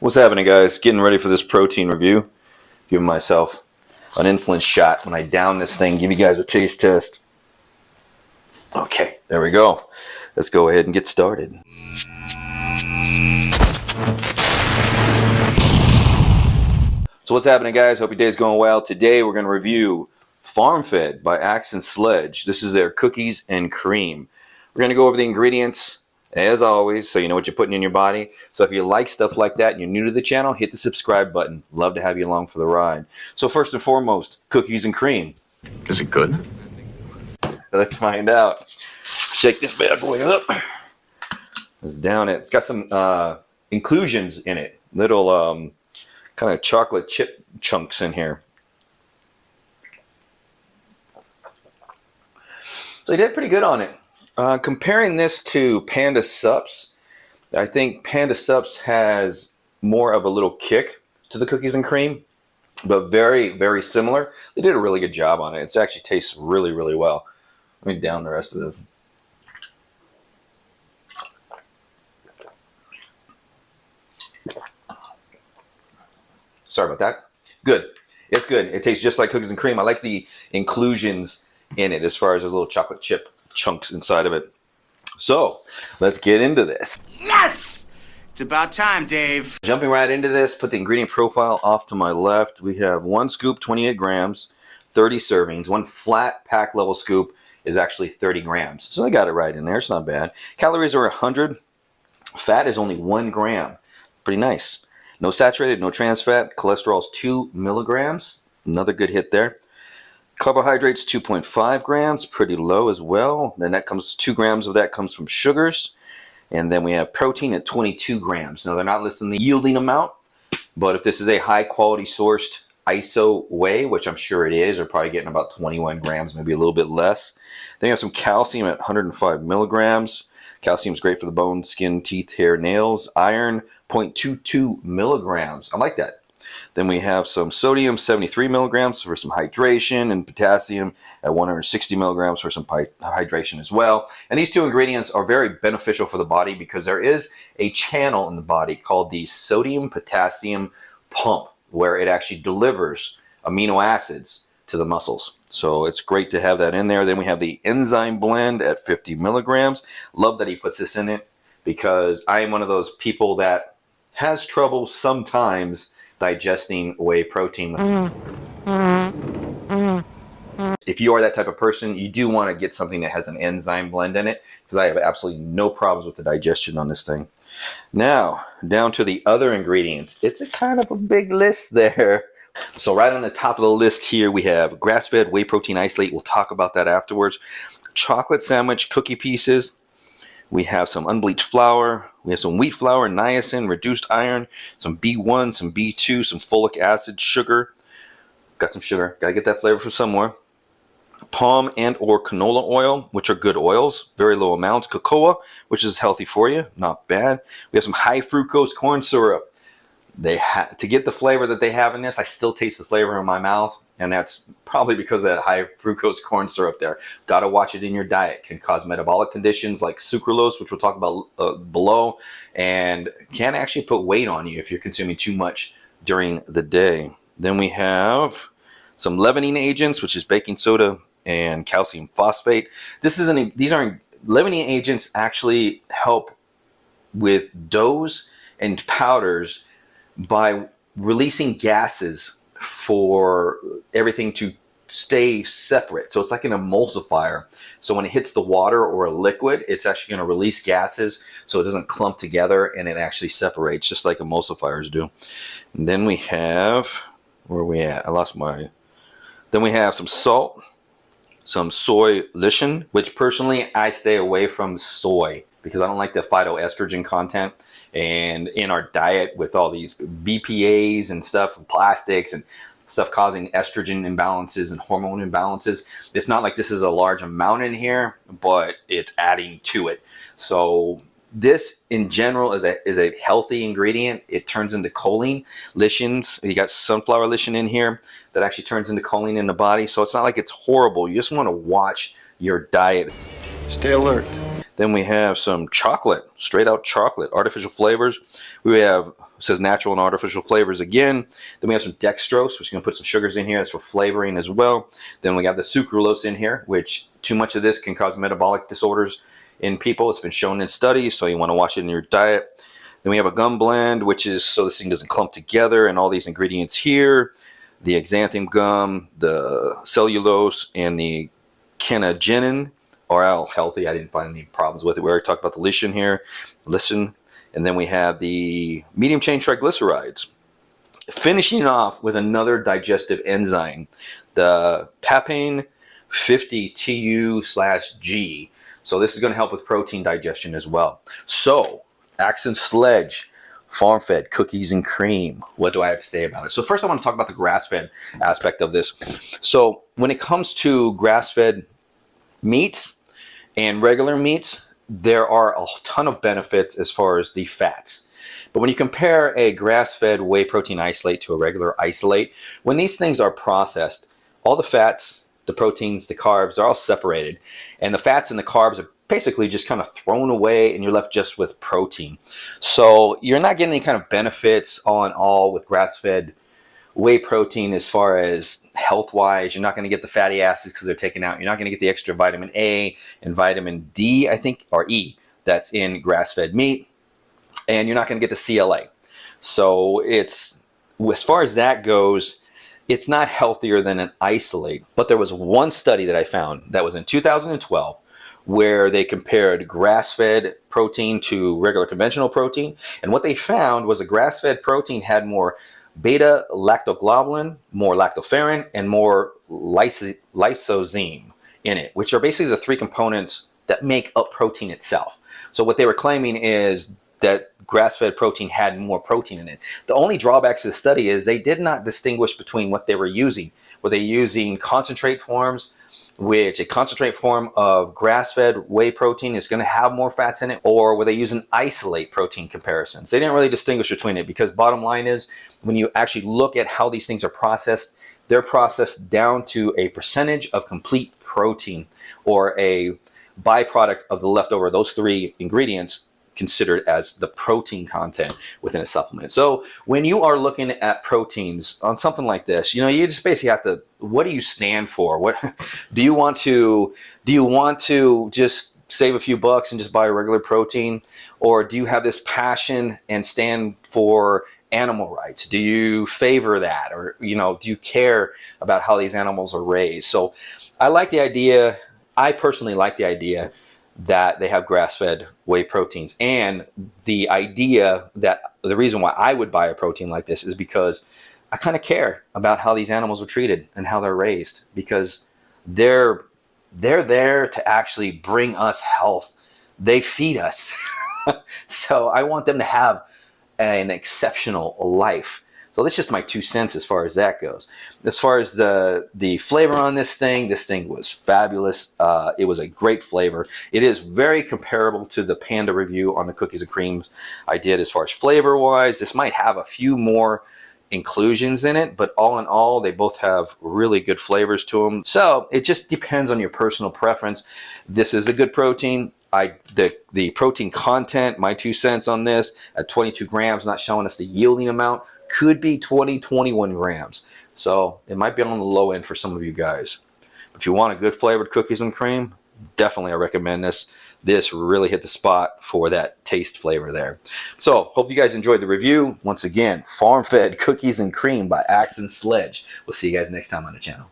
What's happening, guys? Getting ready for this protein review. Giving myself an insulin shot when I down this thing. Give you guys a taste test. Okay, there we go. Let's go ahead and get started. So what's happening, guys? Hope your day's going well. Today we're going to review FarmFed by Axe and Sledge. This is their cookies and cream. We're going to go over the ingredients as always, so you know what you're putting in your body. So if you like stuff like that and you're new to the channel, hit the subscribe button. Love to have you along for the ride. So first and foremost, cookies and cream. Is it good? Let's find out. Shake this bad boy up. Let's down it. It's got some inclusions in it. Little kind of chocolate chip chunks in here. So they did pretty good on it. Comparing this to Panda Sups, I think Panda Sups has more of a little kick to the cookies and cream, but very, very similar. They did a really good job on it. It actually tastes really, really well. Let me down the rest of this. Sorry about that. Good. It's good. It tastes just like cookies and cream. I like the inclusions in it as far as those little chocolate chip chunks inside of it. So let's get into this. Yes! It's about time, Dave. Jumping right into this, put the ingredient profile off to my left. We have 1 scoop, 28 grams, 30 servings. 1 flat pack level scoop is actually 30 grams. So I got it right in there. It's not bad. Calories are 100. Fat is only 1 gram. Pretty nice. No saturated, no trans fat. Cholesterol is 2 milligrams. Another good hit there. Carbohydrates, 2.5 grams, pretty low as well. Then that comes 2 grams of that comes from sugars. And then we have protein at 22 grams. Now they're not listing the yielding amount, but if this is a high quality sourced ISO whey, which I'm sure it is, they're probably getting about 21 grams, maybe a little bit less. Then you have some calcium at 105 milligrams. Calcium is great for the bone, skin, teeth, hair, nails. Iron, 0.22 milligrams. I like that. Then we have some sodium, 73 milligrams for some hydration, and potassium at 160 milligrams for some hydration as well. And these 2 ingredients are very beneficial for the body because there is a channel in the body called the sodium-potassium pump where it actually delivers amino acids to the muscles. So it's great to have that in there. Then we have the enzyme blend at 50 milligrams. Love that he puts this in it because I am one of those people that has trouble sometimes digesting whey protein. If you are that type of person, you do want to get something that has an enzyme blend in it because I have absolutely no problems with the digestion on this thing. Now, down to the other ingredients. It's a kind of a big list there. So right on the top of the list here, we have grass-fed whey protein isolate. We'll talk about that afterwards. Chocolate sandwich cookie pieces. We have some unbleached flour. We have some wheat flour, niacin, reduced iron, some B1, some B2, some folic acid, sugar. Got some sugar. Got to get that flavor from somewhere. Palm and or canola oil, which are good oils. Very low amounts. Cocoa, which is healthy for you. Not bad. We have some high fructose corn syrup. To get the flavor that they have in this, I still taste the flavor in my mouth, and that's probably because of that high fructose corn syrup there. Got to watch it in your diet. Can cause metabolic conditions like sucralose, which we'll talk about below, and can actually put weight on you if you're consuming too much during the day. Then we have some leavening agents, which is baking soda and calcium phosphate. These are leavening agents actually help with doughs and powders by releasing gases for everything to stay separate. So it's like an emulsifier. So when it hits the water or a liquid, it's actually going to release gases so it doesn't clump together and it actually separates just like emulsifiers do. And then we have, where are we at? Then we have some salt, some soy lecithin, which personally I stay away from soy because I don't like the phytoestrogen content. And in our diet with all these BPAs and stuff, and plastics and stuff causing estrogen imbalances and hormone imbalances, it's not like this is a large amount in here, but it's adding to it. So this in general is a healthy ingredient. It turns into choline. Lecithins, you got sunflower lecithin in here that actually turns into choline in the body. So it's not like it's horrible. You just want to watch your diet. Stay alert. Then we have some chocolate, straight out chocolate, artificial flavors. We have, it says natural and artificial flavors again. Then we have some dextrose, which is going to put some sugars in here. That's for flavoring as well. Then we got the sucralose in here, which too much of this can cause metabolic disorders in people. It's been shown in studies, so you want to watch it in your diet. Then we have a gum blend, which is so this thing doesn't clump together, and all these ingredients here. The xanthan gum, the cellulose, and the canagenin are all healthy. I didn't find any problems with it. We already talked about the lichen here. Lichen. And then we have the medium chain triglycerides. Finishing off with another digestive enzyme, the papain 50-TU/G. So this is going to help with protein digestion as well. So, Axe Sledge, FarmFed cookies and cream. What do I have to say about it? So first I want to talk about the grass-fed aspect of this. So when it comes to grass-fed meats and regular meats, there are a ton of benefits as far as the fats. But when you compare a grass-fed whey protein isolate to a regular isolate, when these things are processed, all the fats, the proteins, the carbs are all separated. And the fats and the carbs are basically just kind of thrown away, and you're left just with protein. So you're not getting any kind of benefits all in all with grass-fed whey protein as far as health-wise. You're not going to get the fatty acids because they're taken out. You're not going to get the extra vitamin A and vitamin D, I think, or E, that's in grass-fed meat. And you're not going to get the CLA. So it's, as far as that goes, it's not healthier than an isolate. But there was one study that I found that was in 2012 where they compared grass-fed protein to regular conventional protein. And what they found was a grass-fed protein had more beta-lactoglobulin, more lactoferrin, and more lysozyme in it, which are basically the three components that make up protein itself. So what they were claiming is that grass-fed protein had more protein in it. The only drawback to the study is they did not distinguish between what they were using. Were they using concentrate forms, which a concentrate form of grass-fed whey protein is going to have more fats in it, or were they using isolate protein comparisons? They didn't really distinguish between it, because bottom line is, when you actually look at how these things are processed, they're processed down to a percentage of complete protein, or a byproduct of the leftover of those three ingredients considered as the protein content within a supplement. So when you are looking at proteins on something like this, you know, you just basically have to, what do you stand for? What do you want to just save a few bucks and just buy a regular protein? Or do you have this passion and stand for animal rights? Do you favor that? Or, you know, do you care about how these animals are raised? So I like the idea. I personally like the idea that they have grass-fed whey proteins, and the idea that the reason why I would buy a protein like this is because I kind of care about how these animals are treated and how they're raised, because they're there to actually bring us health. They feed us. So I want them to have an exceptional life. So that's just my 2 cents as far as that goes. As far as the flavor on this thing was fabulous. It was a great flavor. It is very comparable to the Panda review on the cookies and creams I did as far as flavor-wise. This might have a few more inclusions in it, but all in all, they both have really good flavors to them. So it just depends on your personal preference. This is a good protein. The protein content, my 2 cents on this, at 22 grams, not showing us the yielding amount, could be 21 grams. So it might be on the low end for some of you guys. If you want a good flavored cookies and cream, definitely I recommend this. This really hit the spot for that taste flavor there. So hope you guys enjoyed the review. Once again, FarmFed cookies and cream by Axe Sledge. We'll see you guys next time on the channel.